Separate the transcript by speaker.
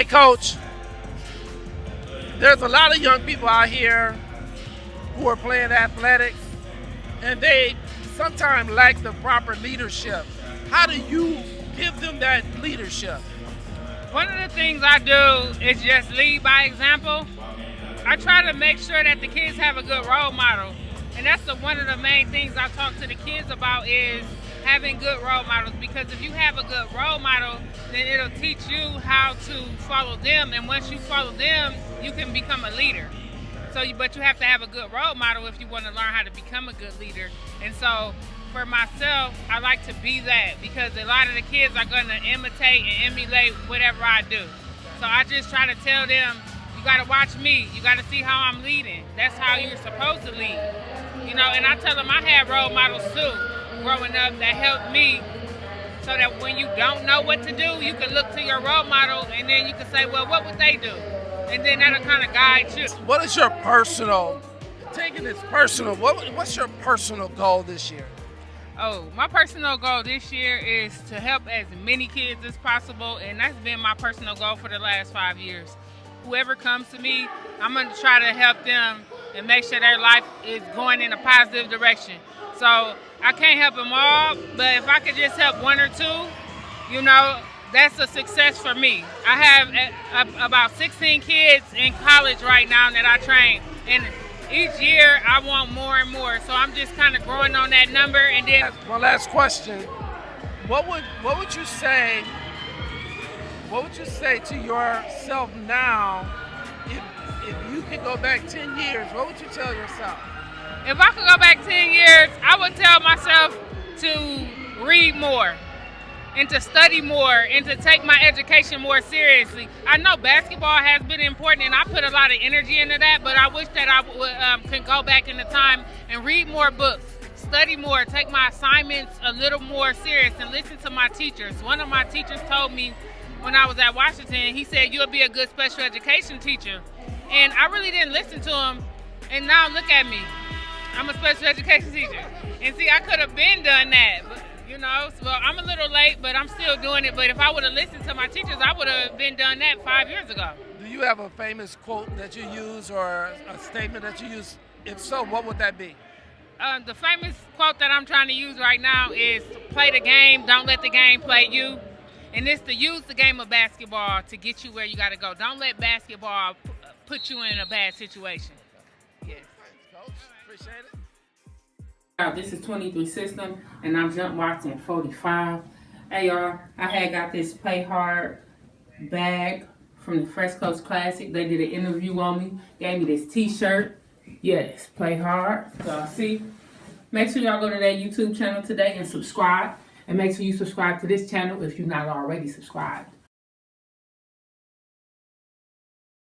Speaker 1: Coach, there's a lot of young people out here who are playing athletics, and they sometimes lack the proper leadership. How do you give them that leadership?
Speaker 2: One of the things I do is just lead by example. I try to make sure that the kids have a good role model. And that's one of the main things I talk to the kids about is having good role models. Because if you have a good role model, then it'll teach you how to follow them. And once you follow them, you can become a leader. But you have to have a good role model if you want to learn how to become a good leader. And so for myself, I like to be that because a lot of the kids are going to imitate and emulate whatever I do. So I just try to tell them, you got to watch me. You got to see how I'm leading. That's how you're supposed to lead. And I tell them I had role models too growing up that helped me so that when you don't know what to do, you can look to your role model and then you can say, well, what would they do? And then that'll kind of guide you.
Speaker 1: What is your personal, taking this personal, what's your personal goal this year?
Speaker 2: Oh, my personal goal this year is to help as many kids as possible, and that's been my personal goal for the last 5 years. Whoever comes to me, I'm going to try to help them and make sure their life is going in a positive direction. So I can't help them all, but if I could just help one or two, that's a success for me. I have about 16 kids in college right now that I train, and each year I want more and more. So I'm just kind of growing on that number. And then
Speaker 1: one last question: what would you say? What would you say to yourself now if you could go back 10 years? What would you tell yourself?
Speaker 2: If I could go back 10 years, I would tell myself to read more and to study more and to take my education more seriously. I know basketball has been important and I put a lot of energy into that, but I wish that I could go back in the time and read more books, study more, take my assignments a little more serious and listen to my teachers. One of my teachers told me when I was at Washington, he said, you'll be a good special education teacher. And I really didn't listen to him, and now look at me. I'm a special education teacher. And see, I could have been done that, but well, I'm a little late, but I'm still doing it. But if I would have listened to my teachers, I would have been done that 5 years ago.
Speaker 1: Do you have a famous quote that you use or a statement that you use? If so, what would that be?
Speaker 2: The famous quote that I'm trying to use right now is play the game, don't let the game play you. And it's to use the game of basketball to get you where you got to go. Don't let basketball put you in a bad situation. Yes.
Speaker 1: Thanks, Coach. Appreciate it.
Speaker 3: This is 23 System, and I'm jump boxing 45. Hey y'all, I had got this Play Hard bag from the Fresh Coast Classic. They did an interview on me, gave me this t-shirt. Yes, Play Hard. So see, make sure y'all go to that YouTube channel today and subscribe. And make sure you subscribe to this channel if you're not already subscribed.